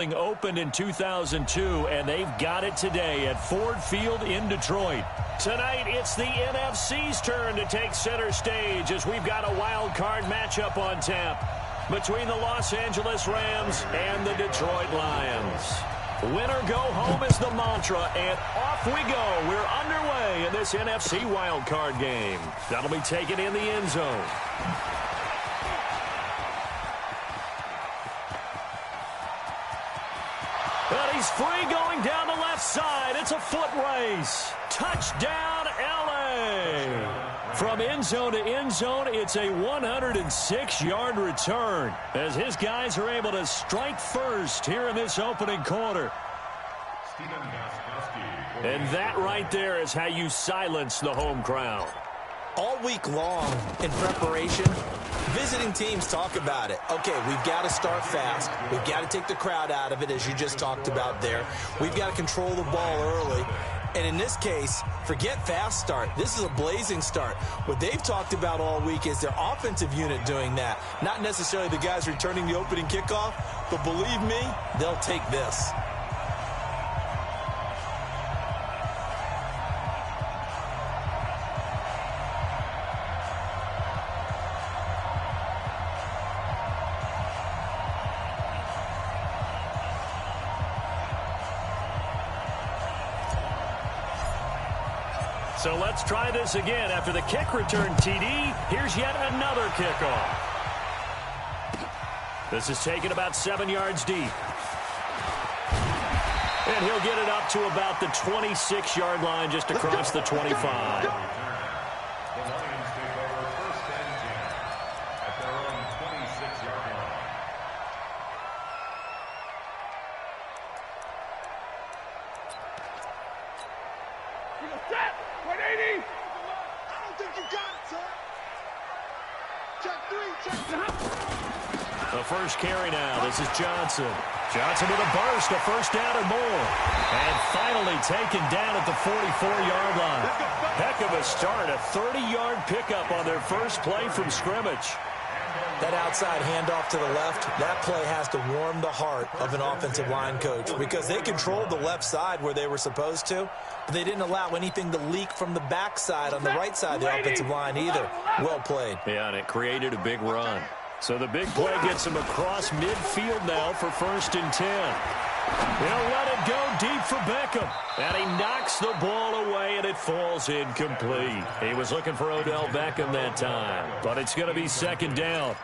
Opened in 2002, and they've got it today at Ford Field in Detroit. Tonight, it's the NFC's turn to take center stage as we've got a wild card matchup on tap between the Los Angeles Rams and the Detroit Lions. Winner go home is the mantra, and off we go. We're underway in this NFC wild card game. That'll be taken in the end zone. And he's free going down the left side. It's a foot race. Touchdown, L.A. From end zone to end zone, it's a 106-yard return as his guys are able to strike first here in this opening quarter. And that right there is how you silence the home crowd. All week long in preparation, visiting teams talk about it. Okay, we've got to start fast. We've got to take the crowd out of it, as you just talked about there. We've got to control the ball early. And in this case, forget fast start. This is a blazing start. What they've talked about all week is their offensive unit doing that. Not necessarily the guys returning the opening kickoff, but believe me, they'll take this. So let's try this again. After the kick return TD, here's yet another kickoff. This is taken about 7 yards deep. And he'll get it up to about the 26-yard line, just across the 25. The first carry now. This is Johnson. Johnson with a burst, a first down or more. And finally taken down at the 44-yard line. Heck of a start, a 30-yard pickup on their first play from scrimmage. That outside handoff to the left, that play has to warm the heart of an offensive line coach because they controlled the left side where they were supposed to, but they didn't allow anything to leak from the backside on the right side of the offensive line either. Well played. Yeah, and it created a big run. So the big play gets him across midfield now for 1st and 10. He'll let it go deep for Beckham. And he knocks the ball away, and it falls incomplete. He was looking for Odell Beckham that time, but it's going to be 2nd down.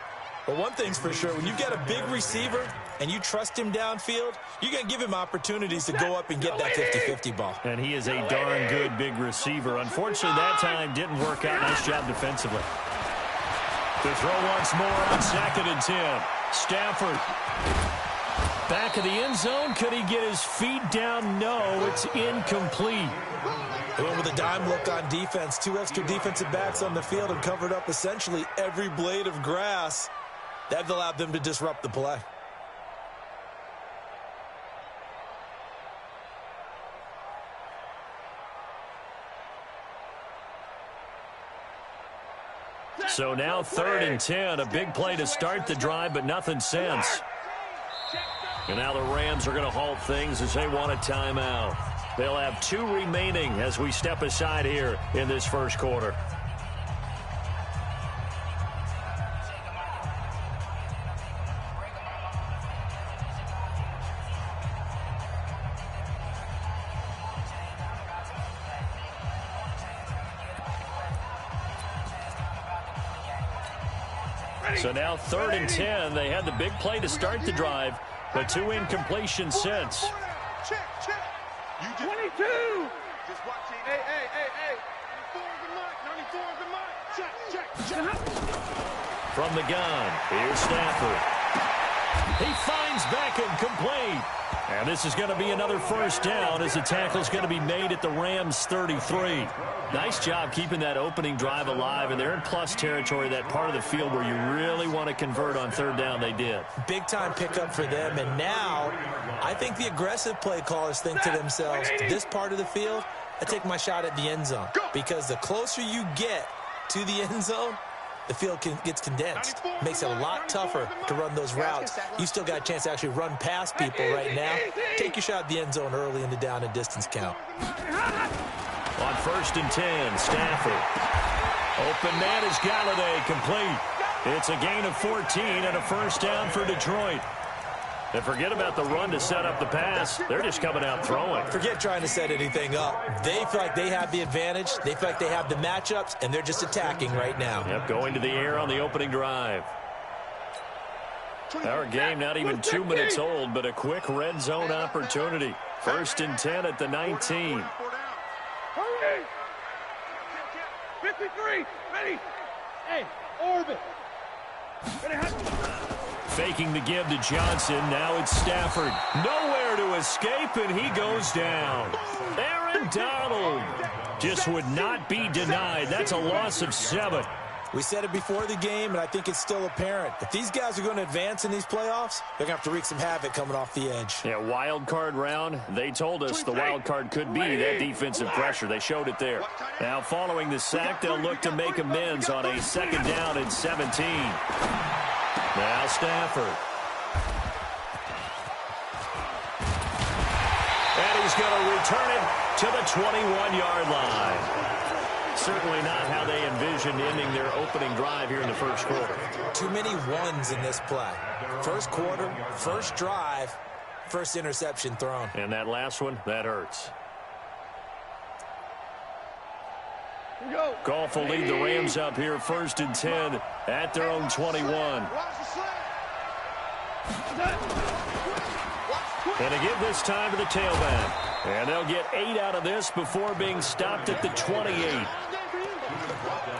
Well, one thing's for sure. When you've got a big receiver and you trust him downfield, you're going to give him opportunities to go up and get that 50-50 ball. And he is a darn good big receiver. Unfortunately, that time didn't work out. Nice job defensively. To throw once more on 2nd and 10. Stafford. Back of the end zone. Could he get his feet down? No, it's incomplete. They went with a dime look on defense. 2 extra defensive backs on the field and covered up essentially every blade of grass. That allowed them to disrupt the play. So now 3rd and 10. A big play to start the drive, but nothing since. And now the Rams are going to halt things as they want a timeout. They'll have 2 remaining as we step aside here in this first quarter. So now 3rd and 10. They had the big play to start the drive, but 2 incompletions since. Check. 22. Just watching. Hey. 94 is the mark. Check. From the gun, here's Stafford. He finds Beckham complete. And this is going to be another 1st down as the tackle's going to be made at the Rams' 33. Nice job keeping that opening drive alive, and they're in plus territory, that part of the field where you really want to convert on 3rd down. They did. Big-time pickup for them, and now I think the aggressive play callers think to themselves, this part of the field, I take my shot at the end zone, because the closer you get to the end zone, the field gets condensed. Makes it a lot tougher to run those routes. You still got a chance to actually run past people right now. Take your shot at the end zone early in the down and distance count. On 1st and 10, Stafford. Open man is Galladay, complete. It's a gain of 14 and a first down for Detroit. And forget about the run to set up the pass. They're just coming out throwing. Forget trying to set anything up. They feel like they have the advantage. They feel like they have the matchups, and they're just attacking right now. Yep, going to the air on the opening drive. Our game not even 2 minutes old, but a quick red zone opportunity. 1st and 10 at the 19. 53, ready. Hey, orbit. Faking the give to Johnson. Now it's Stafford. Nowhere to escape, and he goes down. Aaron Donald just would not be denied. That's a loss of 7. We said it before the game, and I think it's still apparent. If these guys are going to advance in these playoffs, they're going to have to wreak some havoc coming off the edge. Yeah, wild card round. They told us the wild card could be that defensive pressure. They showed it there. Now, following the sack, they'll look to make amends on a 2nd down and 17. Now Stafford. And he's going to return it to the 21-yard line. Certainly not how they envisioned ending their opening drive here in the first quarter. Too many ones in this play. First quarter, first drive, first interception thrown. And that last one, that hurts. Goff will lead the Rams up here 1st and 10 at their own 21. And to give this time to the tailback. And they'll get 8 out of this before being stopped at the 28.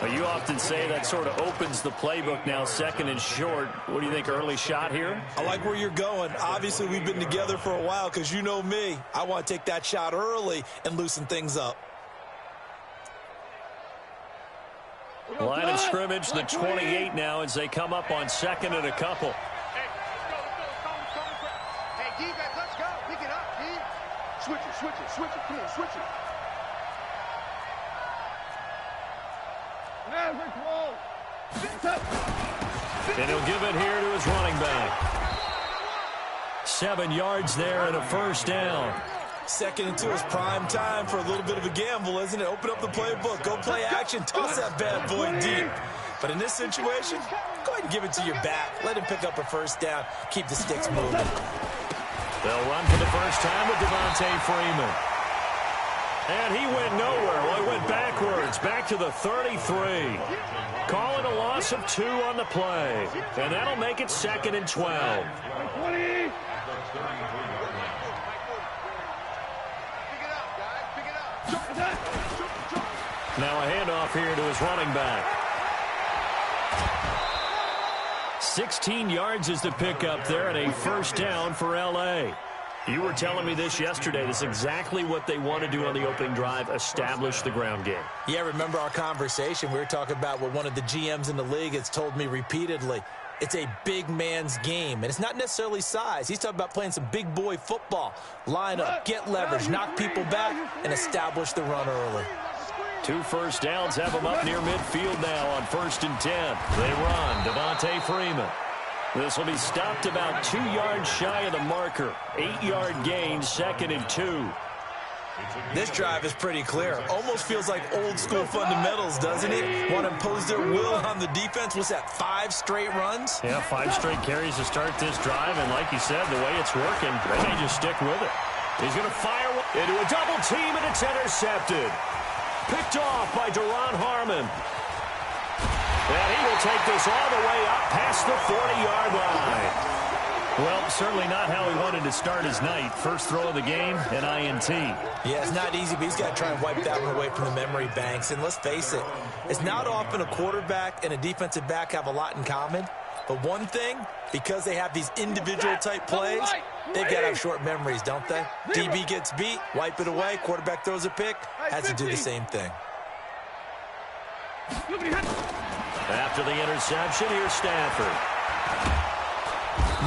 Well, you often say that sort of opens the playbook now, 2nd and short. What do you think, early shot here? I like where you're going. Obviously, we've been together for a while because you know me. I want to take that shot early and loosen things up. Line of scrimmage, the 28 now as they come up on 2nd and a couple. Hey, defense, let's go. Pick it up, D. Switch it, switch it, switch it. Come on, switch it. And he'll give it here to his running back. 7 yards there and a first down. 2nd and 2 is prime time for a little bit of a gamble, isn't it? Open up the playbook, go play action, toss that bad boy deep. But in this situation, go ahead and give it to your back. Let him pick up a first down. Keep the sticks moving. They'll run for the first time with Devontae Freeman. And he went nowhere. Well, he went backwards, back to the 33. Call it a loss of 2 on the play. And that'll make it 2nd and 12. Now a handoff here to his running back. 16 yards is the pickup there and a first down for L.A. You were telling me this yesterday. This is exactly what they want to do on the opening drive, establish the ground game. Yeah, remember our conversation? We were talking about what one of the GMs in the league has told me repeatedly. It's a big man's game, and it's not necessarily size. He's talking about playing some big boy football. Line up, get leverage, knock people back, and establish the run early. 2 first downs have them up near midfield now on 1st and 10. They run. Devontae Freeman. This will be stopped about 2 yards shy of the marker. 8-yard gain, 2nd and 2. This drive is pretty clear. Almost feels like old school fundamentals, doesn't it? Want to impose their will on the defense. What's that, 5 straight runs? Yeah, 5 straight carries to start this drive. And like you said, the way it's working, they may just stick with it. He's going to fire into a double team, and it's intercepted. Picked off by Duron Harmon. And he will take this all the way up past the 40-yard line. Well, certainly not how he wanted to start his night. First throw of the game, an INT. Yeah, it's not easy, but he's got to try and wipe that one away from the memory banks. And let's face it, it's not often a quarterback and a defensive back have a lot in common. But one thing, because they have these individual-type plays, they've got to have short memories, don't they? DB gets beat, wipe it away, quarterback throws a pick, has to do the same thing. After the interception, here's Stafford.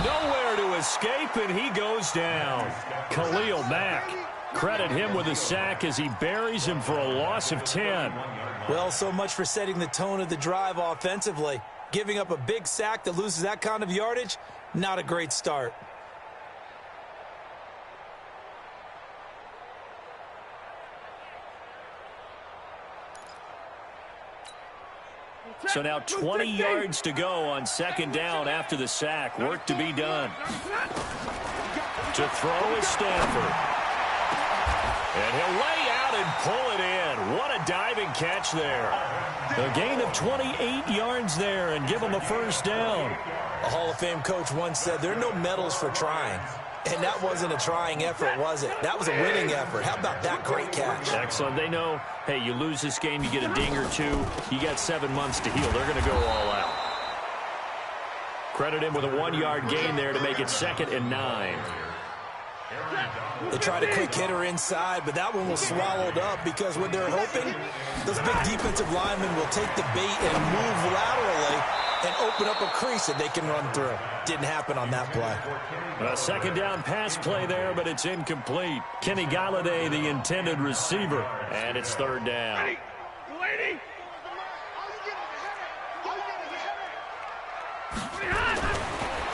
Nowhere to escape, and he goes down. Khalil Mack Credit him with a sack as he buries him for a loss of 10. Well, so much for setting the tone of the drive offensively. Giving up a big sack that loses that kind of yardage, not a great start. So now 20 yards to go on second down after the sack. Work to be done. To throw is Stanford. And he'll lay out and pull it in. What a diving catch there. A gain of 28 yards there and give him a first down. A Hall of Fame coach once said there are no medals for trying. And that wasn't a trying effort, was it? That was a winning effort. How about that great catch? Excellent. They know, hey, you lose this game, you get a ding or two. You got 7 months to heal. They're going to go all out. Credit him with a 1-yard gain there to make it 2nd and 9. They tried a quick hitter inside, but that one was swallowed up because what they're hoping, those big defensive linemen will take the bait and move laterally and open up a crease that they can run through. Didn't happen on that play. A second down pass play there, but it's incomplete. Kenny Galladay, the intended receiver, and it's 3rd down.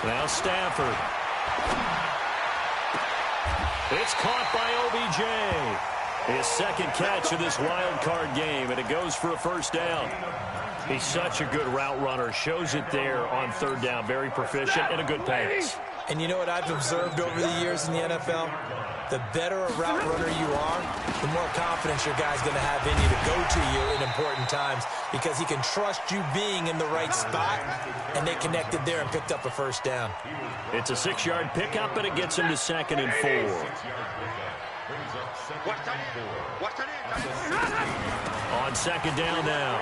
Now Stafford. It's caught by OBJ. His 2nd catch of this wild card game, and it goes for a first down. He's such a good route runner. Shows it there on 3rd down. Very proficient and a good pass. And you know what I've observed over the years in the NFL? The better a route runner you are, the more confidence your guy's going to have in you to go to you in important times because he can trust you being in the right spot, and they connected there and picked up a first down. It's a 6-yard pickup, and it gets him to 2nd and 4. On 2nd down now,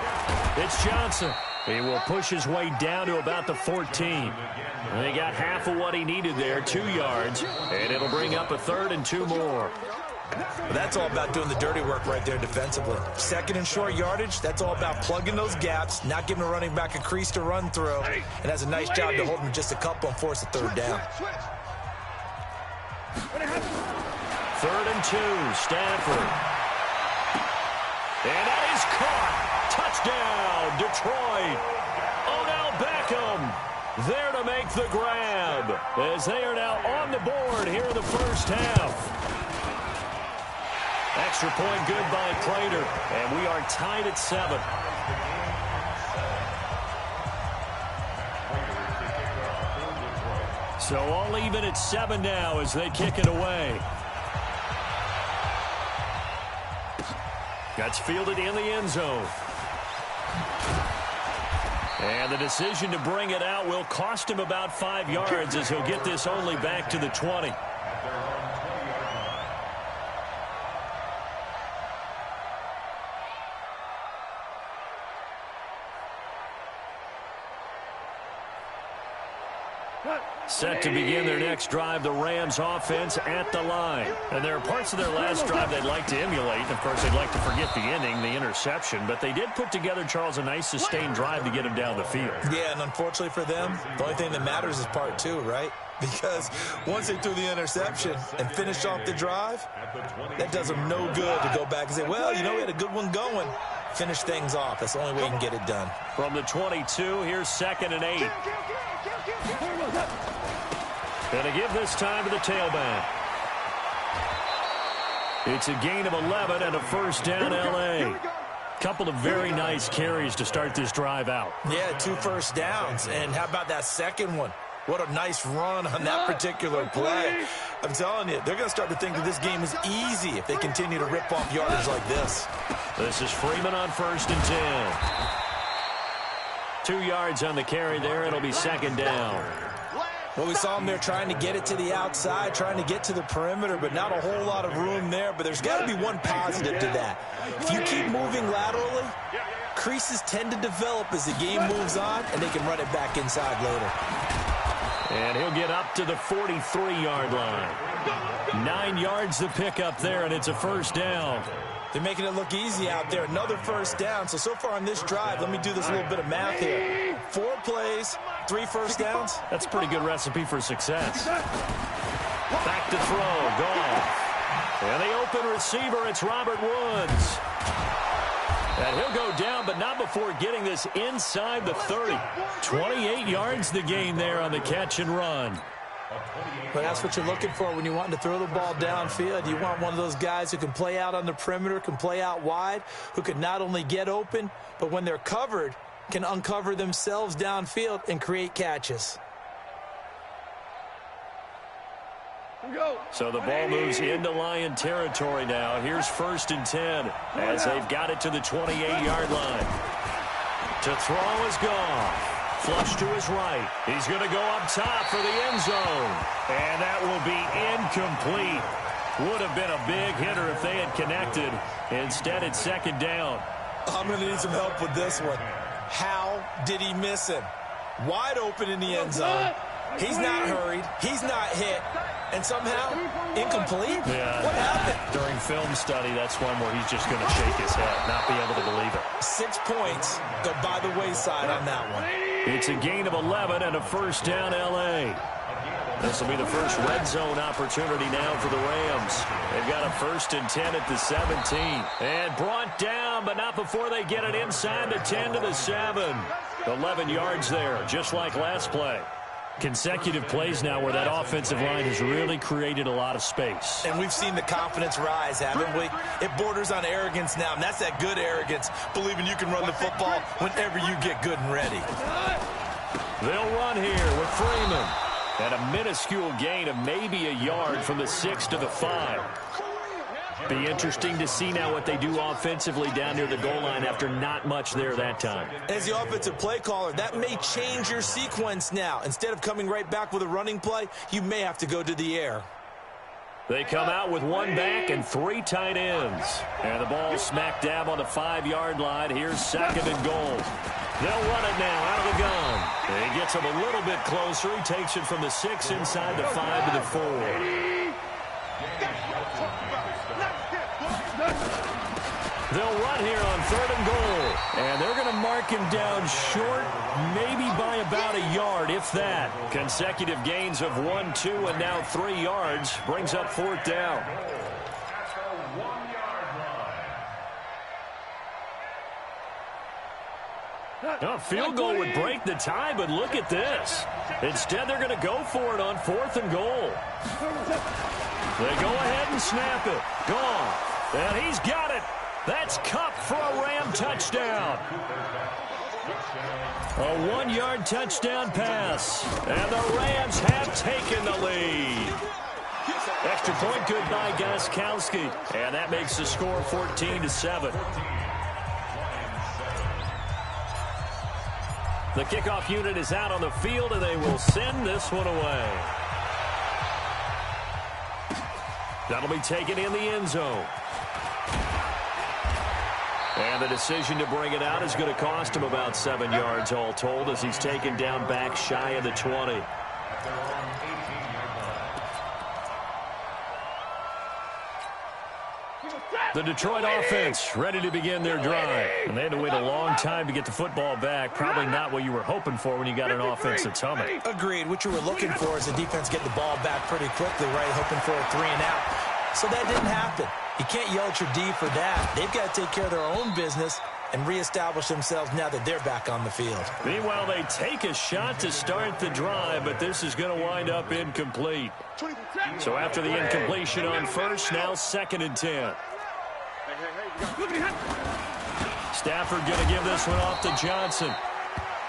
it's Johnson. He will push his way down to about the 14. They got half of what he needed there, 2 yards, and it'll bring up a 3rd and 2 more. Well, that's all about doing the dirty work right there defensively. 2nd and short yardage, that's all about plugging those gaps, not giving a running back a crease to run through, and has a nice job to hold him just a couple and force a 3rd down. 3rd and 2, Stanford. And that is caught. Touchdown, Detroit. Odell Beckham there to make the grab as they are now on the board here in the first half. Extra point good by Prater, and we are tied at 7. So all even at 7 now as they kick it away. That's fielded in the end zone. And the decision to bring it out will cost him about 5 yards as he'll get this only back to the 20. Set to begin their next drive, the Rams offense at the line. And there are parts of their last drive they'd like to emulate. Of course, they'd like to forget the ending, the interception. But they did put together, Charles, a nice sustained drive to get him down the field. Yeah, and unfortunately for them, the only thing that matters is part 2, right? Because once they threw the interception and finished off the drive, that does them no good to go back and say, well, you know, we had a good one going. Finish things off. That's the only way you can get it done. From the 22, here's 2nd and 8. Going to give this time to the tailback. It's a gain of 11 and a first down, L.A. Couple of very nice carries to start this drive out. Yeah, 2 first downs. And how about that second one? What a nice run on that particular play. I'm telling you, they're going to start to think that this game is easy if they continue to rip off yardage like this. This is Freeman on 1st and 10. 2 yards on the carry there. It'll be 2nd down. Well, we saw him there trying to get it to the outside, trying to get to the perimeter, but not a whole lot of room there. But there's got to be one positive to that. If you keep moving laterally, creases tend to develop as the game moves on, and they can run it back inside later. And he'll get up to the 43-yard line. 9 yards to pick up there, and it's a first down. They're making it look easy out there. Another first down. So far on this drive, let me do this little bit of math here. 4 plays, 3 first downs. That's a pretty good recipe for success. Back to throw. Goff. And the open receiver, it's Robert Woods. And he'll go down, but not before getting this inside the 30. 28 yards the gain there on the catch and run. But that's what you're looking for when you want to throw the ball downfield. You want one of those guys who can play out on the perimeter, can play out wide, who can not only get open, but when they're covered, can uncover themselves downfield and create catches. So the ball moves into Lion territory now. Here's 1st and 10 as they've got it to the 28-yard line. To throw is Goff. Flush to his right. He's going to go up top for the end zone. And that will be incomplete. Would have been a big hitter if they had connected. Instead, it's 2nd down. I'm going to need some help with this one. How did he miss him? Wide open in the end zone. He's not hurried. He's not hit. And somehow, incomplete? Yeah. What happened? During film study, that's one where he's just going to shake his head, not be able to believe it. 6 points go by the wayside on that one. It's a gain of 11 and a 1st down L.A. This will be the first red zone opportunity now for the Rams. They've got a 1st and 10 at the 17. And brought down, but not before they get it inside the 10 to the 7. 11 yards there, just like last play. Consecutive plays now where that offensive line has really created a lot of space. And we've seen the confidence rise, haven't we? It borders on arrogance now, and that's that good arrogance, believing you can run the football whenever you get good and ready. They'll run here with Freeman. And a minuscule gain of maybe a yard from the 6 to the 5. Be interesting to see now what they do offensively down near the goal line after not much there that time. As the offensive play caller, that may change your sequence now. Instead of coming right back with a running play, you may have to go to the air. They come out with 1 back and 3 tight ends. And the ball smack dab on the 5-yard line. Here's 2nd and goal. They'll run it now out of the gun. He gets him a little bit closer. He takes it from the 6 inside the 5 to the 4. They'll run here on 3rd and goal. And they're going to mark him down short, maybe by about a yard, if that. Consecutive gains of 1, 2, and now 3 yards brings up 4th down. A field goal would break the tie, but look at this. Instead, they're going to go for it on 4th and goal. They go ahead and snap it. Goff. And he's got it. That's Cup for a Ram touchdown. A 1-yard touchdown pass. And the Rams have taken the lead. Extra point good by Gostkowski. And that makes the score 14-7. The kickoff unit is out on the field, and they will send this one away. That'll be taken in the end zone. And the decision to bring it out is going to cost him about 7 yards all told as he's taken down back shy of the 20. The Detroit offense ready to begin their drive. And they had to wait a long time to get the football back. Probably not what you were hoping for when you got an offense that's humming. Agreed. What you were looking for is the defense get the ball back pretty quickly, right? Hoping for a 3 and out. So that didn't happen. You can't yell at your D for that. They've got to take care of their own business and reestablish themselves now that they're back on the field. Meanwhile, they take a shot to start the drive, but this is going to wind up incomplete. So after the incompletion on 1st, now 2nd and 10. Stafford going to give this one off to Johnson.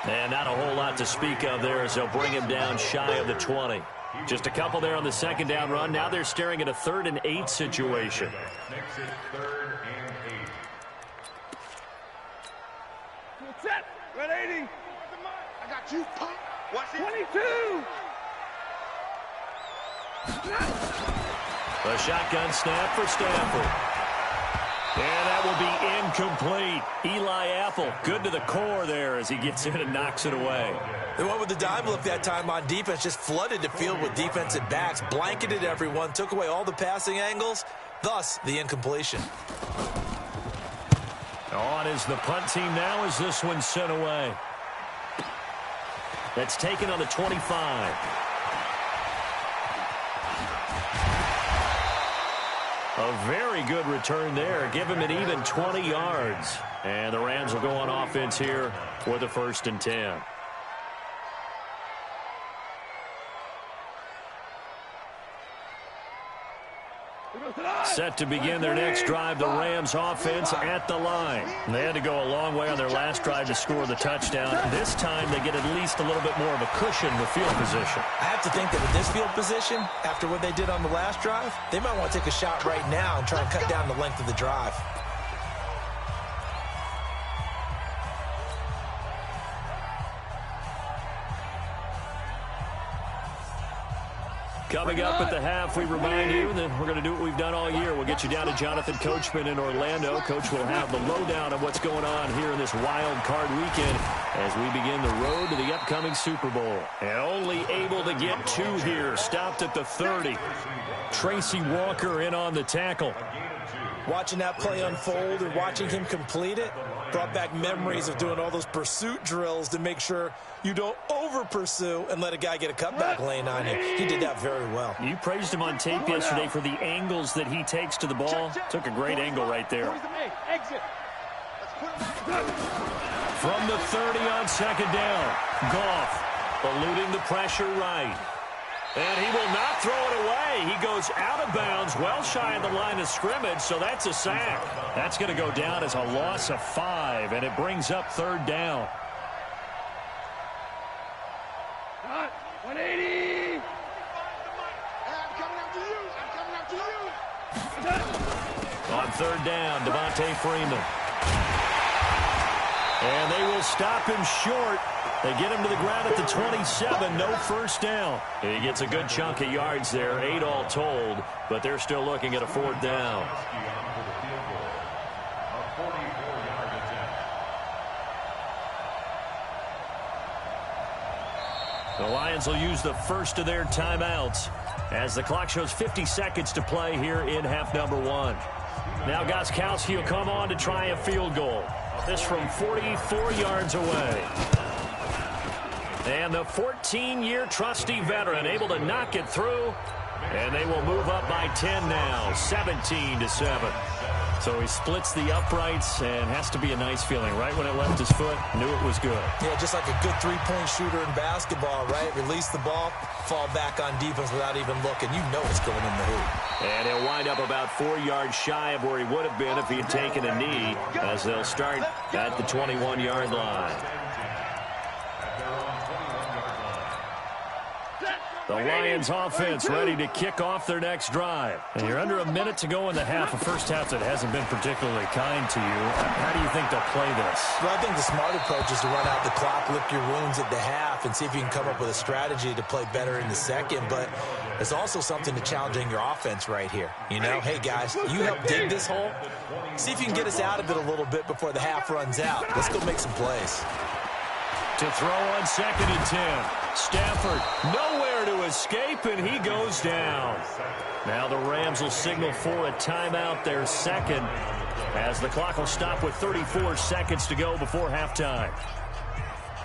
And not a whole lot to speak of there as they'll bring him down shy of the 20. Just a couple there on the 2nd down run. Now they're staring at a 3rd and 8 situation. Next is 3rd and 8. Set. Red 80. I got you, punk. Watch it. 22. The shotgun snap for Stafford. And that will be incomplete. Eli Apple, good to the core there as he gets in and knocks it away. They went with the dime look that time on defense, just flooded the field with defensive backs, blanketed everyone, took away all the passing angles, thus the incompletion. On is the punt team now as this one's sent away. That's taken on the 25. A very good return there. Give him an even 20 yards. And the Rams will go on offense here for the 1st and 10. Set to begin their next drive, the Rams offense at the line. They had to go a long way on their last drive to score the touchdown. This time they get at least a little bit more of a cushion with field position. I have to think that with this field position, after what they did on the last drive, they might want to take a shot right now and try and cut down the length of the drive. Coming up at the half, we remind you that we're going to do what we've done all year. We'll get you down to Jonathan Coachman in Orlando. Coach will have the lowdown of what's going on here in this wild card weekend as we begin the road to the upcoming Super Bowl. And only able to get 2 here. Stopped at the 30. Tracy Walker in on the tackle. Watching that play unfold and watching him complete it brought back memories of doing all those pursuit drills to make sure you don't over-pursue and let a guy get a cutback lane on you. He did that very well. You praised him on tape yesterday for the angles that he takes to the ball. Took a great angle right there. From the 30 on 2nd down. Goff eluding the pressure right. And he will not throw it away. He goes out of bounds, well shy of the line of scrimmage, so that's a sack. That's going to go down as a loss of 5, and it brings up 3rd down. 180. I'm coming after you. On 3rd down, Devontae Freeman. And they will stop him short. They get him to the ground at the 27, no 1st down. He gets a good chunk of yards there, 8 all told, but they're still looking at a 4th down. The Lions will use the first of their timeouts as the clock shows 50 seconds to play here in half number 1. Now Gostkowski will come on to try a field goal. This from 44 yards away. And the 14-year trusty veteran able to knock it through. And they will move up by 10 now, 17-7. So he splits the uprights and has to be a nice feeling. Right when it left his foot, knew it was good. Yeah, just like a good three-point shooter in basketball, right? Release the ball, fall back on defense without even looking. You know it's going in the hoop. And he'll wind up about 4 yards shy of where he would have been if he had taken a knee, as they'll start at the 21-yard line. The Lions offense ready to kick off their next drive. And you're under a minute to go in the half, a first half that hasn't been particularly kind to you. How do you think they'll play this? Well, I think the smart approach is to run out the clock, lick your wounds at the half, and see if you can come up with a strategy to play better in the second. But there's also something to challenging your offense right here. You know, hey, guys, you help dig this hole. See if you can get us out of it a little bit before the half runs out. Let's go make some plays. To throw on 2nd and 10. Stafford nowhere to escape, and he goes down. Now the Rams will signal for a timeout, their second, as the clock will stop with 34 seconds to go before halftime.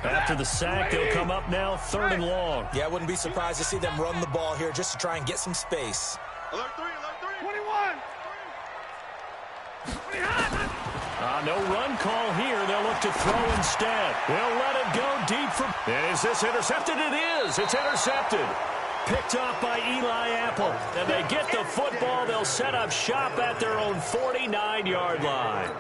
After the sack, they'll come up now 3rd and long. Yeah, I wouldn't be surprised to see them run the ball here just to try and get some space. Alert 3, 21. No run call here. They'll look to throw instead. They'll let it go deep for... And is this intercepted? It is. It's intercepted. Picked off by Eli Apple. And they get the football. They'll set up shop at their own 49-yard line.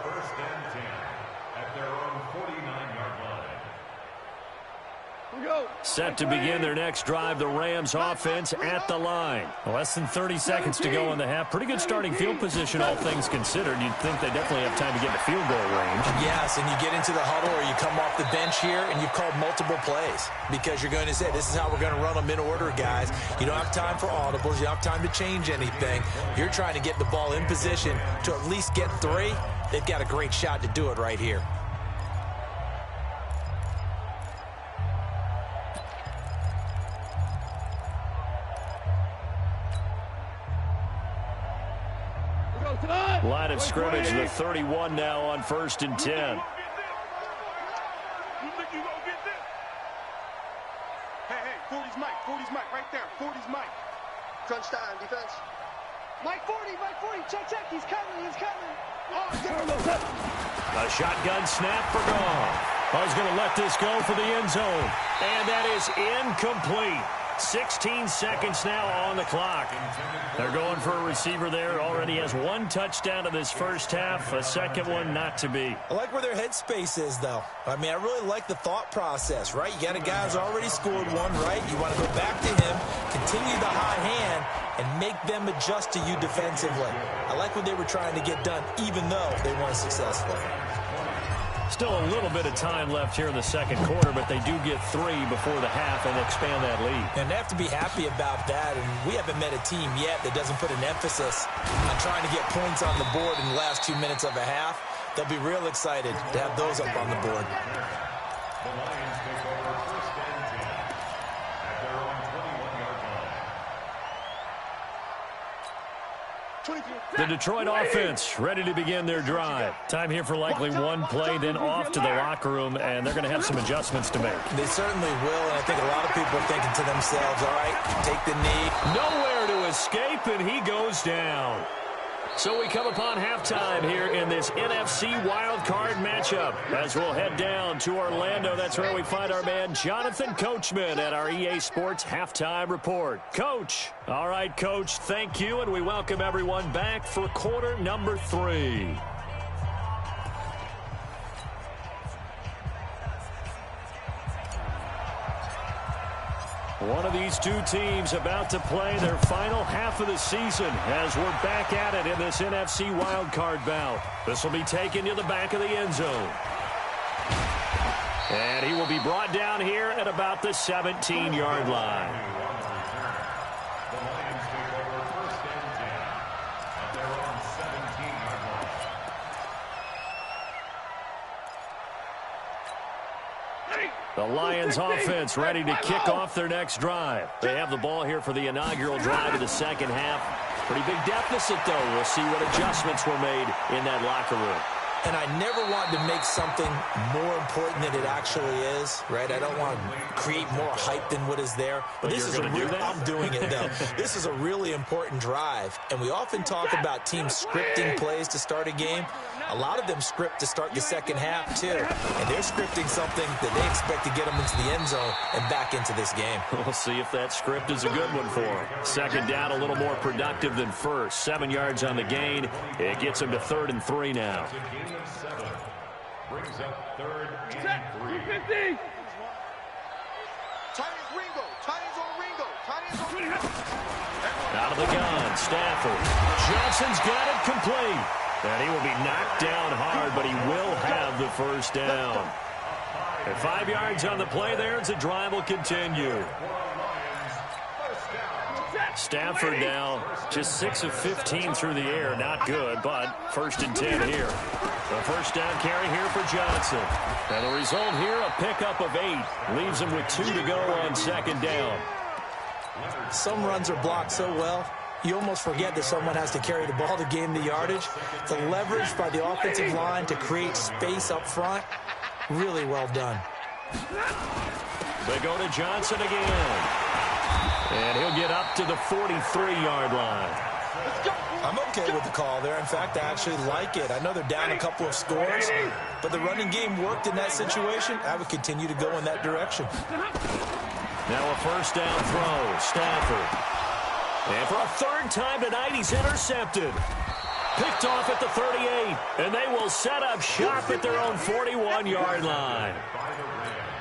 Set to begin their next drive, the Rams offense at the line. Less than 30 seconds to go in the half. Pretty good starting field position, all things considered. You'd think they definitely have time to get in the field goal range. Yes, and you get into the huddle or you come off the bench here and you've called multiple plays because you're going to say, this is how we're going to run them in order, guys. You don't have time for audibles. You don't have time to change anything. You're trying to get the ball in position to at least get 3. They've got a great shot to do it right here. Line of scrimmage, the 31 now on 1st and 10. You think you gonna get this? Hey, 40's Mike, right there. 40's Mike. Crunch time, defense. Mike 40, check, he's coming. A shotgun snap for Goff. I was going to let this go for the end zone. And that is incomplete. 16 seconds now on the clock. They're going for a receiver there. Already has one touchdown in this first half. A second one not to be. I like where their headspace is, though. I mean, I really like the thought process, right? You got a guy who's already scored one, right? You want to go back to him, continue the high hand, and make them adjust to you defensively. I like what they were trying to get done, even though they weren't successful. Still a little bit of time left here in the second quarter, but they do get 3 before the half and expand that lead. And they have to be happy about that, and we haven't met a team yet that doesn't put an emphasis on trying to get points on the board in the last 2 minutes of a half. They'll be real excited to have those up on the board. The Lions take over first and 10 at their own 21-yard line. The Detroit offense ready to begin their drive. Time here for likely one play, then off to the locker room, and they're going to have some adjustments to make. They certainly will, and I think a lot of people are thinking to themselves, all right, take the knee. Nowhere to escape, and he goes down. So we come upon halftime here in this NFC wildcard matchup as we'll head down to Orlando. That's where we find our man Jonathan Coachman at our EA Sports Halftime Report. Coach. All right, Coach, thank you, and we welcome everyone back for quarter number 3. One of these two teams about to play their final half of the season as we're back at it in this NFC wildcard bout. This will be taken to the back of the end zone. And he will be brought down here at about the 17-yard line. The Lions take over first and 10 at their own 17-yard line. The Lions offense ready to kick off their next drive. They have the ball here for the inaugural drive of the second half. Pretty big deficit, though. We'll see what adjustments were made in that locker room. And I never want to make something more important than it actually is, right? I don't want to create more hype than what is there. But this is a real, I'm doing it, though. This is a really important drive. And we often talk about teams scripting plays to start a game. A lot of them script to start the second half, too. And they're scripting something that they expect to get them into the end zone and back into this game. We'll see if that script is a good one for them. Second down, a little more productive than first. 7 yards on the gain. It gets them to 3rd and 3 now. Of 7 brings up 3rd and 3. Out of the gun, Stafford. Johnson's got it complete. And he will be knocked down hard, but he will have the first down. At 5 yards on the play there, as the drive will continue. Stafford now just 6 of 15 through the air. Not good, but 1st and 10 here. The first down carry here for Johnson. And the result here, a pickup of 8. Leaves him with 2 to go on 2nd down. Some runs are blocked so well, you almost forget that someone has to carry the ball to gain the yardage. The leverage by the offensive line to create space up front, really well done. They go to Johnson again. And he'll get up to the 43-yard line. I'm okay with the call there. In fact, I actually like it. I know they're down a couple of scores, but the running game worked in that situation. I would continue to go in that direction. Now a first down throw. Stafford. And for a 3rd time tonight, he's intercepted. Picked off at the 38. And they will set up shop at their own 41-yard line.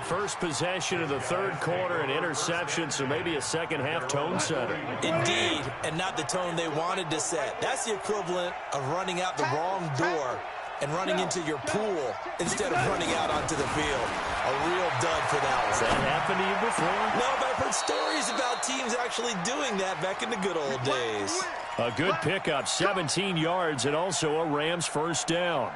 First possession of the 3rd quarter, an interception, so maybe a second half tone setter. Indeed, and not the tone they wanted to set. That's the equivalent of running out the wrong door and running into your pool instead of running out onto the field. A real dud for that one. Has that happened to you before? No, but I've heard stories about teams actually doing that back in the good old days. A good pickup, 17 yards, and also a Rams first down.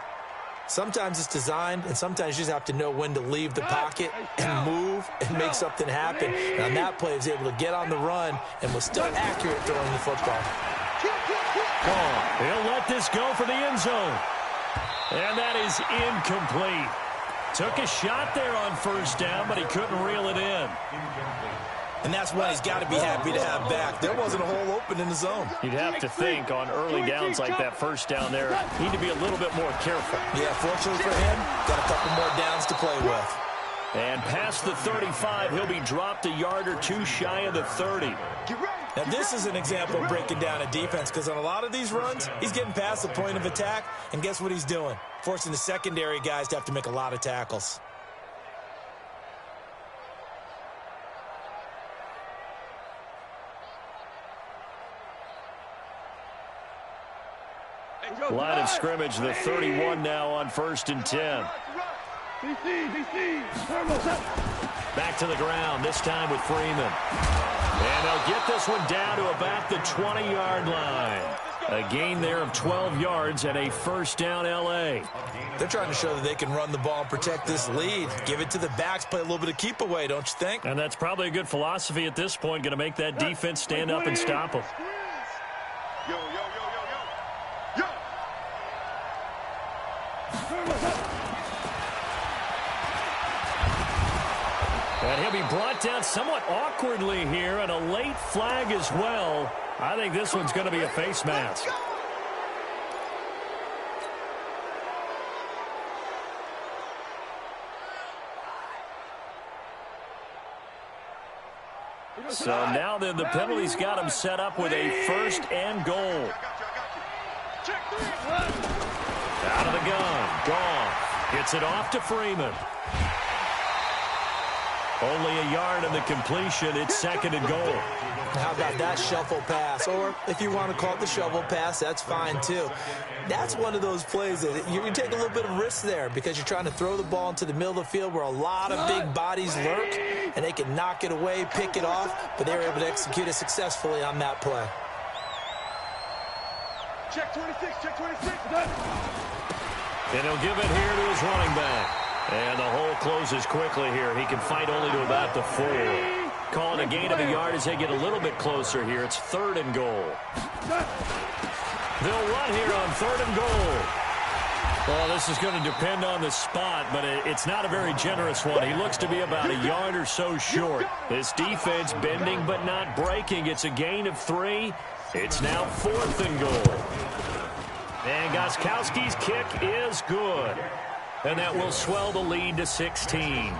Sometimes it's designed, and sometimes you just have to know when to leave the pocket and move and make something happen. And on that play, he was able to get on the run and was still accurate throwing the football. He'll let this go for the end zone. And that is incomplete. Took a shot there on first down, but he couldn't reel it in. And that's one he's got to be happy to have back. There wasn't a hole open in the zone. You'd have to think on early downs like that first down there, need to be a little bit more careful. Yeah, fortunately for him, got a couple more downs to play with. And past the 35, he'll be dropped a yard or two shy of the 30. Now, this is an example of breaking down a defense, because on a lot of these runs, he's getting past the point of attack, and guess what he's doing? Forcing the secondary guys to have to make a lot of tackles. Line of scrimmage, the 31 now on 1st and 10. Back to the ground, this time with Freeman. And they'll get this one down to about the 20-yard line. A gain there of 12 yards and a first down L.A. They're trying to show that they can run the ball and protect this lead. Give it to the backs, play a little bit of keep away, don't you think? And that's probably a good philosophy at this point, going to make that defense stand up and stop them. Yo, yo, yo, yo, yo. Yo. And he'll be brought down somewhat awkwardly here, and a late flag as well. I think this one's going to be a face mask. So now then the penalty's got him set up with a first and goal. Out of the gun. Goff gets it off to Freeman. Only a yard on the completion. It's second and goal. How about that shuffle pass? Or if you want to call it the shovel pass, that's fine too. That's one of those plays that you take a little bit of risk there because you're trying to throw the ball into the middle of the field where a lot of big bodies lurk, and they can knock it away, pick it off, but they were able to execute it successfully on that play. Check 26, check 26. And he'll give it here to his running back. And the hole closes quickly here. He can fight only to about the 4. Call it a gain of a yard as they get a little bit closer here. It's third and goal. They'll run here on third and goal. Well, this is going to depend on the spot, but it's not a very generous one. He looks to be about a yard or so short. This defense bending but not breaking. It's a gain of 3. It's now fourth and goal. And Gostkowski's kick is good. And that will swell the lead to 16.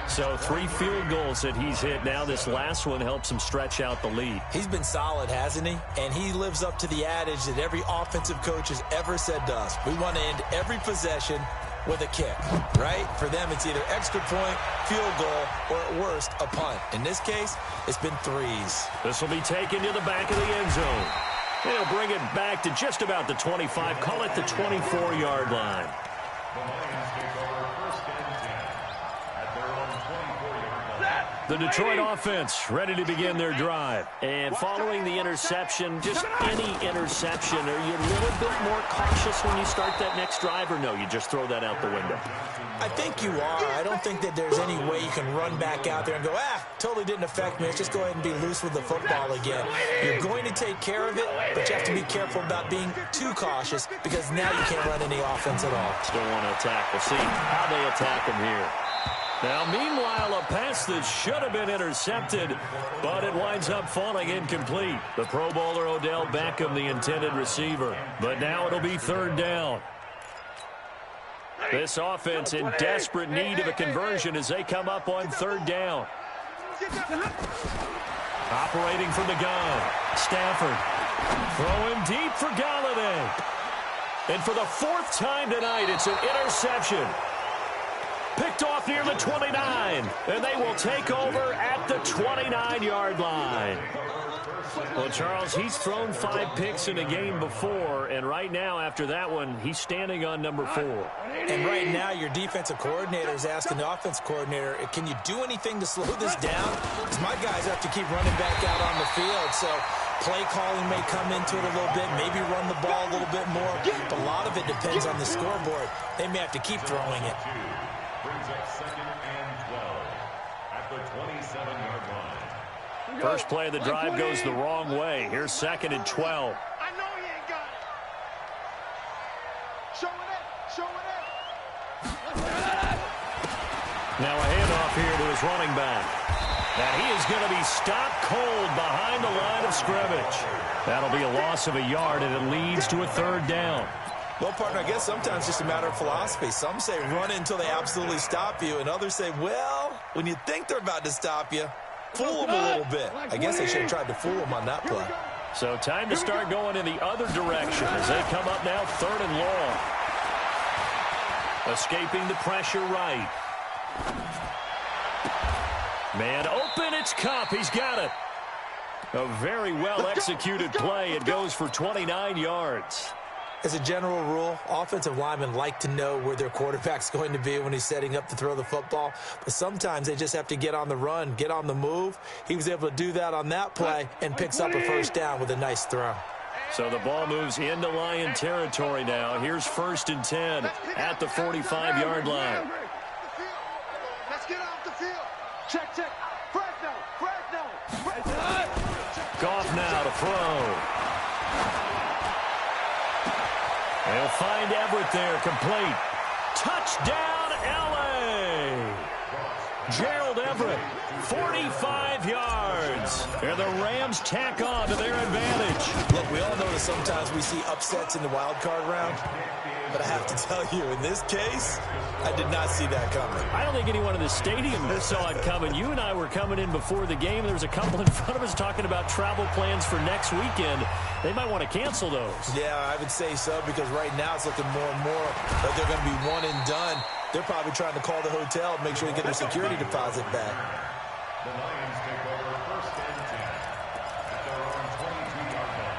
So 3 field goals that he's hit now. This last one helps him stretch out the lead. He's been solid, hasn't he? And he lives up to the adage that every offensive coach has ever said to us. We want to end every possession with a kick, right? For them, it's either extra point, field goal, or at worst, a punt. In this case, it's been 3s. This will be taken to the back of the end zone. And he'll bring it back to just about the 25. Call it the 24-yard line. The Lions take over 1st and 10 at their own 24-yard line. The Detroit offense ready to begin their drive. And following the interception, just any interception, are you a little bit more cautious when you start that next drive, or no, you just throw that out the window? I think you are. I don't think that there's any way you can run back out there and go, totally didn't affect me. Let's just go ahead and be loose with the football again. You're going to take care of it, but you have to be careful about being too cautious because now you can't run any offense at all. Still want to attack. We'll see how they attack him here. Now, meanwhile, a pass that should have been intercepted, but it winds up falling incomplete. The Pro Bowler Odell Beckham, the intended receiver. But now it'll be third down. This offense in desperate need of a conversion as they come up on third down. Operating from the gun, Stafford. Throwing deep for Galladay. And for the 4th time tonight, it's an interception. Picked off near the 29, and they will take over at the 29-yard line. Well, Charles, he's thrown 5 picks in a game before, and right now, after that one, he's standing on number 4. And right now, your defensive coordinator is asking the offense coordinator, can you do anything to slow this down? Because my guys have to keep running back out on the field, so play calling may come into it a little bit, maybe run the ball a little bit more, but a lot of it depends on the scoreboard. They may have to keep throwing it. Brings up 2nd and 12 at the 27-yard line. First play of the drive goes the wrong way. Here's 2nd and 12. I know he ain't got it. Show it up. Show it up. Now a handoff here to his running back. And he is going to be stopped cold behind the line of scrimmage. That'll be a loss of a yard, and it leads to a third down. Well, partner, I guess sometimes it's just a matter of philosophy. Some say run until they absolutely stop you, and others say, well, when you think they're about to stop you, fool them a little bit. I guess they should have tried to fool them on that play. So time to start going in the other direction as they come up now third and long. Escaping the pressure right. Man open, it's Cup. He's got it. A very well-executed play. It goes for 29 yards. As a general rule, offensive linemen like to know where their quarterback's going to be when he's setting up to throw the football. But sometimes they just have to get on the run, get on the move. He was able to do that on that play and picks up a first down with a nice throw. So the ball moves into Lion territory now. Here's 1st and 10 at the 45-yard line. Let's get off the field. Check. Fresno. Goff now to throw. They'll find Everett there, complete. Touchdown, L.A. Gerald Everett, 45 yards. And the Rams tack on to their advantage. Look, we all know that sometimes we see upsets in the wild card round. But I have to tell you, in this case, I did not see that coming. I don't think anyone in the stadium saw it coming. You and I were coming in before the game. There was a couple in front of us talking about travel plans for next weekend. They might want to cancel those. Yeah, I would say so, because right now it's looking more and more like they're going to be one and done. They're probably trying to call the hotel and make sure they get their security deposit back. The Lions take over 1st and 10 at their own 22-yard line.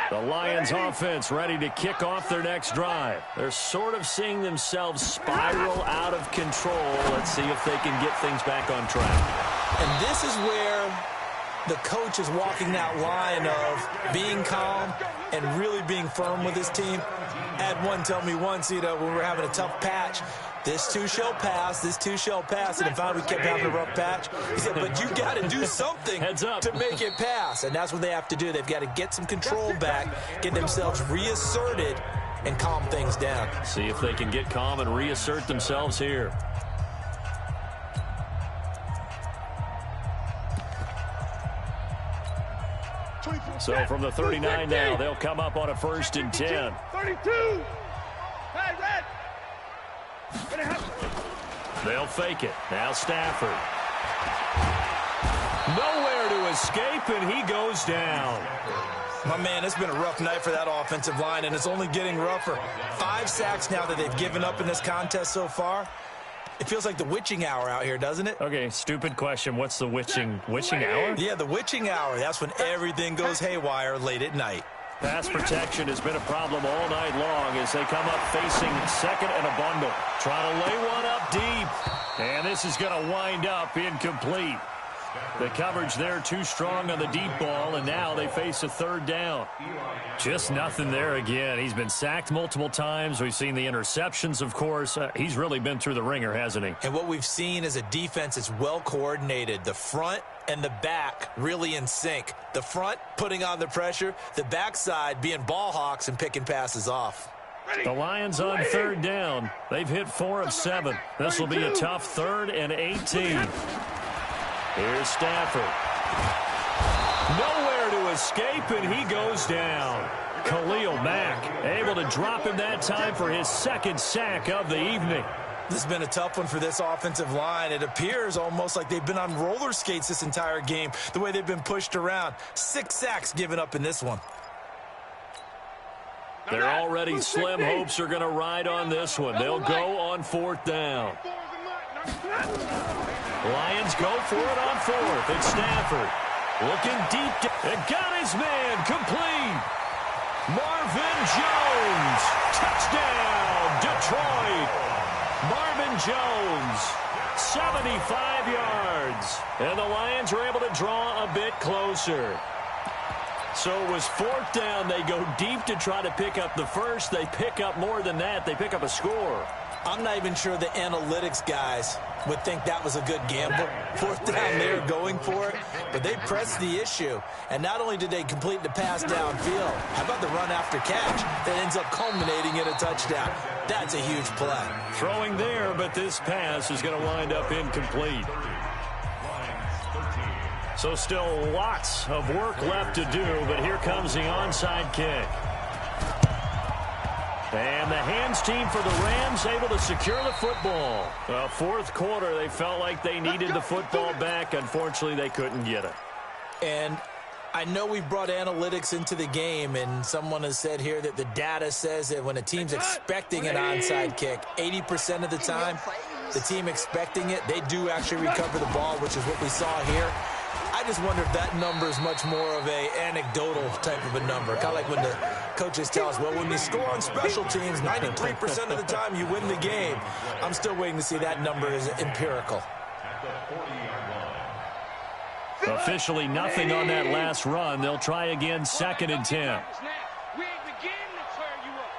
The Lions offense ready to kick off their next drive. They're sort of seeing themselves spiral out of control. Let's see if they can get things back on track. And this is where the coach is walking that line of being calm and really being firm with his team. Had one tell me once, when we were having a tough patch, this too shall pass, this too shall pass. And if finally we kept having a rough patch, he said, but you got to do something to make it pass. And that's what they have to do. They've got to get some control back, get themselves reasserted, and calm things down. See if they can get calm and reassert themselves here. So from the 39 now, they'll come up on a 1st and 10. 32. Hey, Red. They'll fake it. Now Stafford. Nowhere to escape, and he goes down. My man, it's been a rough night for that offensive line, and it's only getting rougher. 5 sacks now that they've given up in this contest so far. It feels like the witching hour out here, doesn't it? Okay, stupid question. What's the witching hour? Yeah, the witching hour. That's when everything goes haywire late at night. Pass protection has been a problem all night long as they come up facing 2nd and a bundle. Trying to lay one up deep. And this is going to wind up incomplete. The coverage there too strong on the deep ball, and now they face a 3rd down. Just nothing there again. He's been sacked multiple times. We've seen the interceptions, of course. He's really been through the ringer, hasn't he? And what we've seen is a defense that's well coordinated. The front and the back really in sync. The front putting on the pressure, the backside being ball hawks and picking passes off. The Lions on 3rd down. They've hit 4 of 7. This will be a tough 3rd and 18. Here's Stafford. Nowhere to escape, and he goes down. Khalil Mack able to drop him that time for his 2nd sack of the evening. This has been a tough one for this offensive line. It appears almost like they've been on roller skates this entire game, the way they've been pushed around. 6 sacks given up in this one. Their already slim hopes are going to ride on this one. They'll go on 4th down. Lions go for it on 4th. It's Stafford looking deep. And got his man complete. Marvin Jones. Touchdown, Detroit. Marvin Jones, 75 yards. And the Lions were able to draw a bit closer. So it was 4th down. They go deep to try to pick up the first. They pick up more than that. They pick up a score. I'm not even sure the analytics guys would think that was a good gamble. Fourth down, they were going for it, but they pressed the issue. And not only did they complete the pass downfield, how about the run after catch that ends up culminating in a touchdown? That's a huge play. Throwing there, but this pass is going to wind up incomplete. So still lots of work left to do, but here comes the onside kick. And the hands team for the Rams able to secure the football. Well, fourth quarter, they felt like they needed the football back. Unfortunately, they couldn't get it. And I know we brought analytics into the game, and someone has said here that the data says that when a team's expecting an onside kick, 80% of the time, the team expecting it, they do actually recover the ball, which is what we saw here. I just wonder if that number is much more of a anecdotal type of a number. Kind of like when the coaches tell us, well, when you score on special teams, 93% of the time you win the game. I'm still waiting to see that number is empirical. Officially nothing on that last run. They'll try again, 2nd and 10. We ain't beginning to tear you up.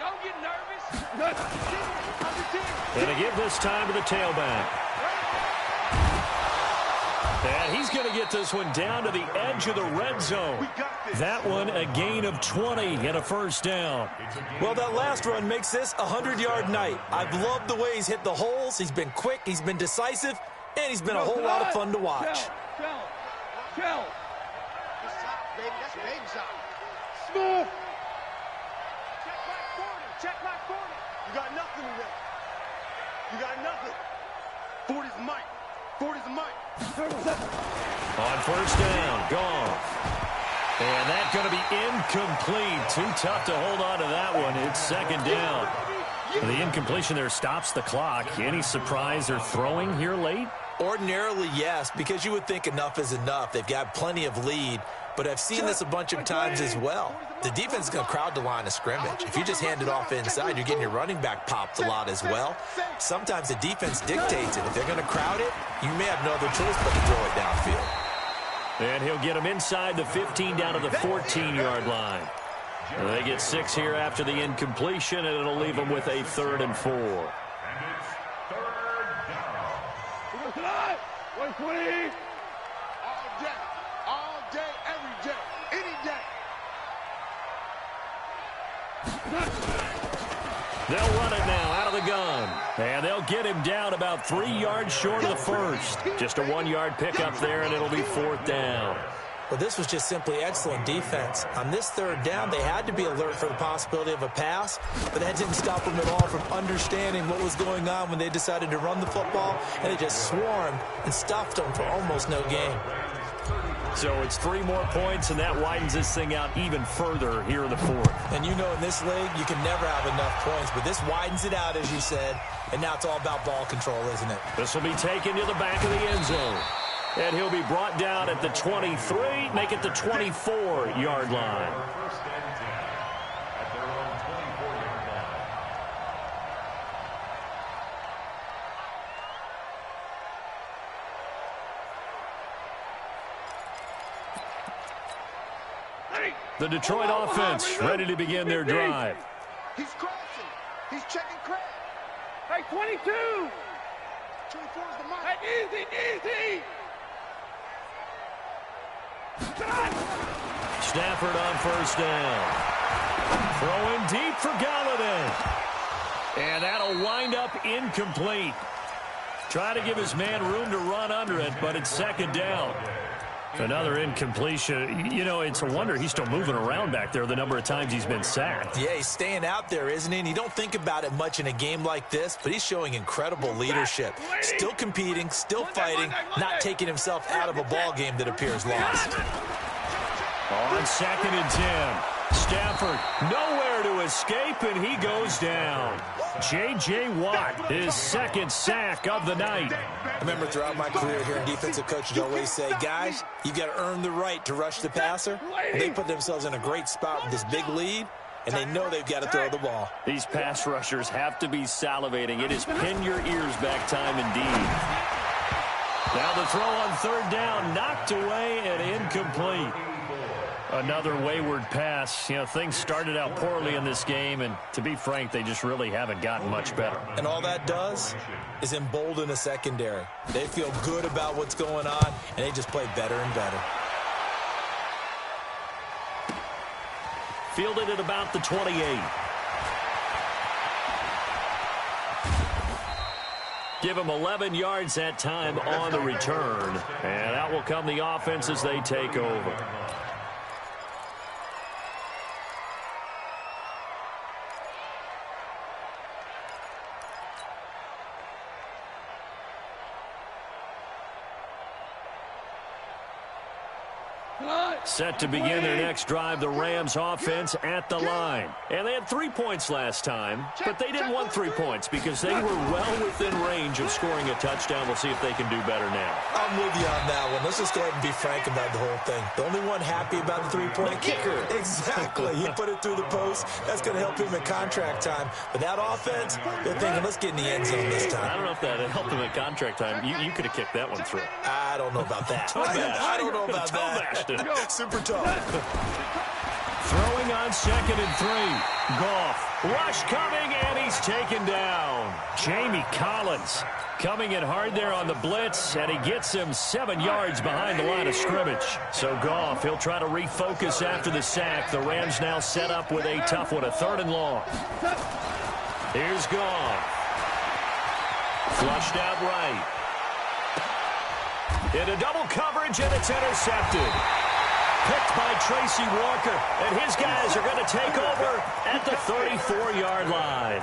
Don't get nervous. Going to give this time to the tailback. And he's going to get this one down to the edge of the red zone. That one a gain of 20 and a first down. Well, that last run makes this a 100-yard night. I've loved the way he's hit the holes. He's been quick, he's been decisive, and he's been a whole lot of fun to watch. Shell. Baby, that's baby shot. Smooth. Check back 40. You got nothing today. You got nothing. 40's a mic. 40's a mic. On first down, Goff. And that's going to be incomplete. Too tough to hold on to that one. It's 2nd down. The incompletion there stops the clock. Any surprise they're throwing here late? Ordinarily, yes, because you would think enough is enough. They've got plenty of lead, but I've seen this a bunch of times as well. The defense is going to crowd the line of scrimmage. If you just hand it off inside, you're getting your running back popped a lot as well. Sometimes the defense dictates it. If they're going to crowd it, you may have no other choice but to throw it downfield. And he'll get them inside the 15 down to the 14-yard line. And they get 6 here after the incompletion, and it'll leave them with a 3rd and 4. And it's 3rd down. 120. All day, every day, any day. They'll run it now out of the gun. And they'll get him down about 3 yards short of the first. Just a 1-yard pickup there, and it'll be 4th down. Well, this was just simply excellent defense. On this 3rd down, they had to be alert for the possibility of a pass, but that didn't stop them at all from understanding what was going on when they decided to run the football, and they just swarmed and stuffed them for almost no gain. So it's 3 more points, and that widens this thing out even further here in the 4th. And you know in this league, you can never have enough points, but this widens it out, as you said, and now it's all about ball control, isn't it? This will be taken to the back of the end zone. And he'll be brought down at the 23, make it the 24-yard line. The Detroit offense ready to begin their drive. He's crossing. He's checking crack. Hey, 22. 24 is the mark. Hey, easy. Stafford on first down. Throwing deep for Galladay. And that'll wind up incomplete. Try to give his man room to run under it, but it's 2nd down. Another incompletion. You know, it's a wonder he's still moving around back there the number of times he's been sacked. Yeah, he's staying out there, isn't he? And you don't think about it much in a game like this, but he's showing incredible leadership. Still competing, still fighting, not taking himself out of a ball game that appears lost. On 2nd and 10. Stafford nowhere to escape, and he goes down. J.J. Watt, his 2nd sack of the night. I remember throughout my career here in defensive coaches always say, guys, you've got to earn the right to rush the passer. And they put themselves in a great spot with this big lead, and they know they've got to throw the ball. These pass rushers have to be salivating. It is pin your ears back time indeed. Now the throw on 3rd down, knocked away and incomplete. Another wayward pass. You know, things started out poorly in this game, and to be frank, they just really haven't gotten much better. And all that does is embolden a secondary. They feel good about what's going on, and they just play better and better. Fielded at about the 28. Give them 11 yards that time on the return. And out will come the offense as they take over. Set to begin their next drive, the Rams offense at the line. And they had 3 points last time, but they didn't want 3 points because they were well within range of scoring a touchdown. We'll see if they can do better now. I'm with you on that one. Let's just go ahead and be frank about the whole thing. The only one happy about the three-point kicker. Exactly. He put it through the post. That's going to help him in contract time. But that offense, they're thinking, let's get in the end zone this time. I don't know if that helped him at contract time. You could have kicked that one through. I don't know about that. I don't know about that. Super tough. Throwing on 2nd and 3. Goff. Rush coming, and he's taken down. Jamie Collins coming in hard there on the blitz, and he gets him 7 yards behind the line of scrimmage. So Goff, he'll try to refocus after the sack. The Rams now set up with a tough one, a 3rd and long. Here's Goff. Flushed out right. Into double coverage, and it's intercepted. Picked by Tracy Walker, and his guys are going to take over at the 34-yard line.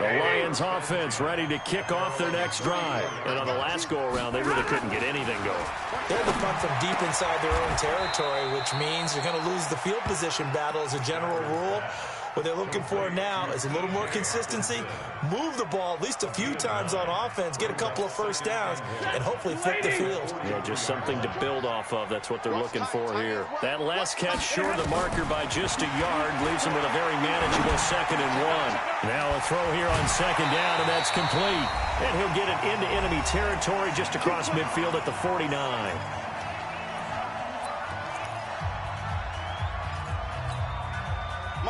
The Lions offense ready to kick off their next drive. And on the last go-around, they really couldn't get anything going. They had to punt from deep inside their own territory, which means they're going to lose the field position battle as a general rule. What they're looking for now is a little more consistency, move the ball at least a few times on offense, get a couple of first downs, and hopefully flip the field. Yeah, just something to build off of. That's what they're looking for here. That last catch short of the marker by just a yard leaves them with a very manageable 2nd and 1. Now a throw here on 2nd down, and that's complete. And he'll get it into enemy territory just across midfield at the 49.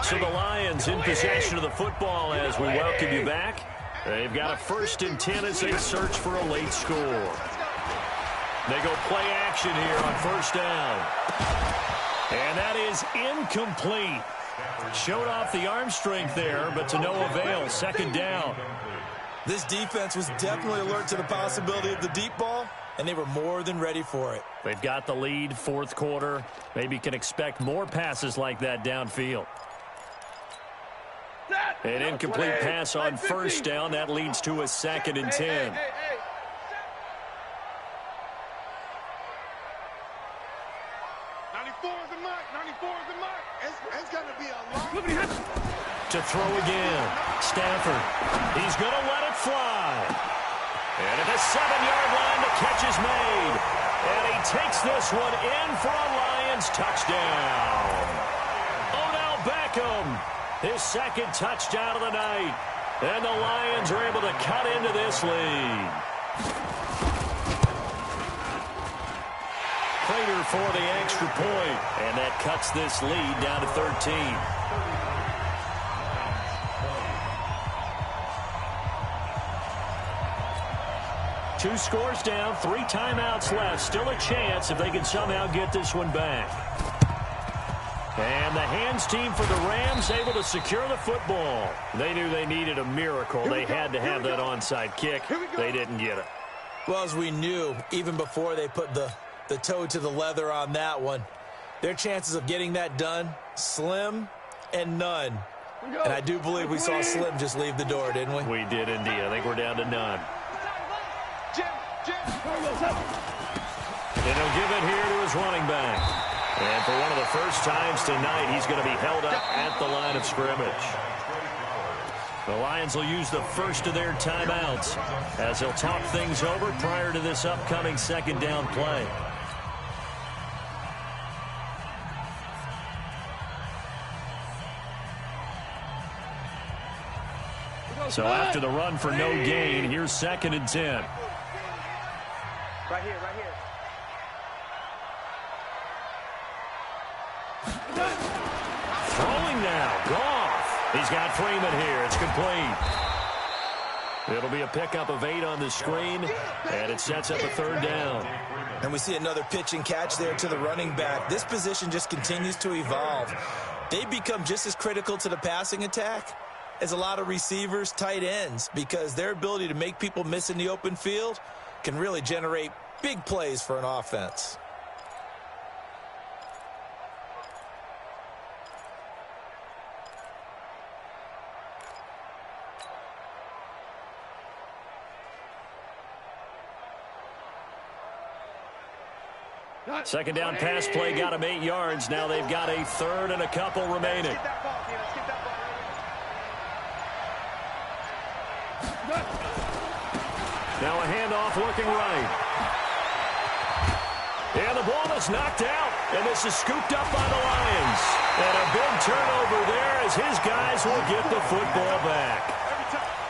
So the Lions in possession of the football as we welcome you back. They've got a 1st and 10 as they search for a late score. They go play action here on 1st down. And that is incomplete. Showed off the arm strength there, but to no avail. 2nd down. This defense was definitely alert to the possibility of the deep ball, and they were more than ready for it. They've got the lead, 4th quarter. Maybe can expect more passes like that downfield. An incomplete pass on 1st down. That leads to a 2nd and 10. 94 is the mark. 94 is the mark. It's going to be a long... To throw again. Stafford. He's going to let it fly. And at the 7-yard line, the catch is made. And he takes this one in for a Lions touchdown. Odell Beckham, his 2nd touchdown of the night. And the Lions are able to cut into this lead. Prater for the extra point. And that cuts this lead down to 13. Two scores down, 3 timeouts left. Still a chance if they can somehow get this one back. And the hands team for the Rams able to secure the football. They knew they needed a miracle. They had to have that onside kick. They didn't get it. Well, as we knew, even before they put the toe to the leather on that one, their chances of getting that done, slim and none. And I do believe we saw Slim just leave the door, didn't we? We did indeed. I think we're down to none. And he'll give it here to his running back. And for one of the first times tonight, he's going to be held up at the line of scrimmage. The Lions will use the first of their timeouts as they'll talk things over prior to this upcoming 2nd down play. So after the run for no gain, here's 2nd and 10. Right here, right here. Throwing now. Goff. He's got Freeman here. It's complete. It'll be a pickup of 8 on the screen, and it sets up a 3rd down. And we see another pitch and catch there to the running back. This position just continues to evolve. They become just as critical to the passing attack as a lot of receivers, tight ends, because their ability to make people miss in the open field can really generate big plays for an offense. Second down pass play got him 8 yards. Now they've got a 3rd and a couple remaining. Now a handoff looking right. And the ball is knocked out. And this is scooped up by the Lions. And a big turnover there as his guys will get the football back.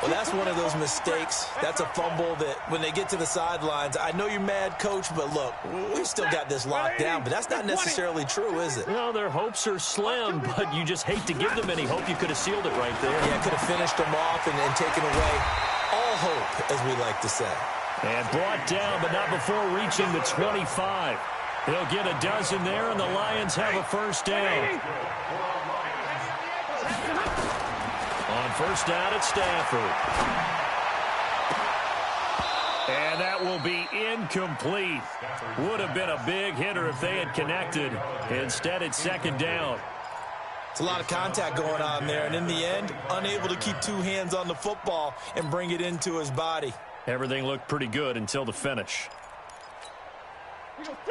Well, that's one of those mistakes. That's a fumble that when they get to the sidelines, I know you're mad, Coach, but look, we've still got this locked down. But that's not necessarily true, is it? Well, their hopes are slim, but you just hate to give them any hope. You could have sealed it right there. Yeah, could have finished them off and taken away all hope, as we like to say. And brought down, but not before reaching the 25. He'll get a dozen there, and the Lions have a 1st down. On 1st down at Stafford. And that will be incomplete. Would have been a big hitter if they had connected. Instead, it's 2nd down. It's a lot of contact going on there, and in the end, unable to keep 2 hands on the football and bring it into his body. Everything looked pretty good until the finish.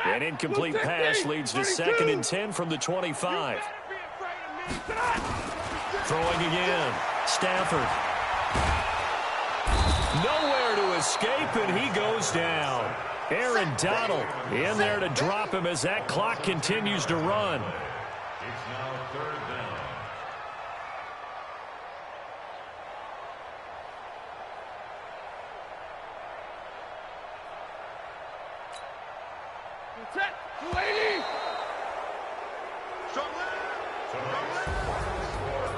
An incomplete pass leads to 2nd and 10 from the 25. Throwing again. Stafford. Nowhere to escape, and he goes down. Aaron Donald in there to drop him as that clock continues to run. It's now 3rd down.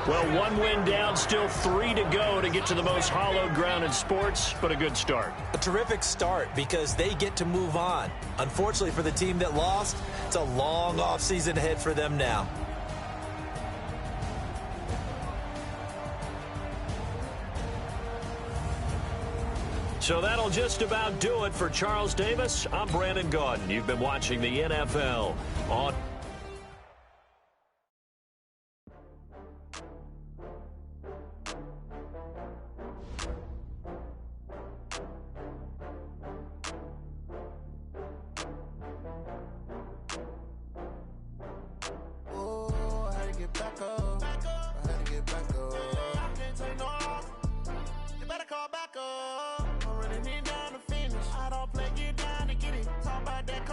Well, 1 win down, still 3 to go to get to the most hallowed ground in sports, but a good start. A terrific start because they get to move on. Unfortunately for the team that lost, it's a long offseason ahead for them now. So that'll just about do it for Charles Davis. I'm Brandon Gaudin. You've been watching the NFL on...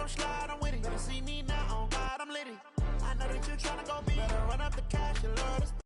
Slide, I'm with it. Better see me now, on God, I'm litty. I know that you're trying to go be. Better run up the cash, you love this.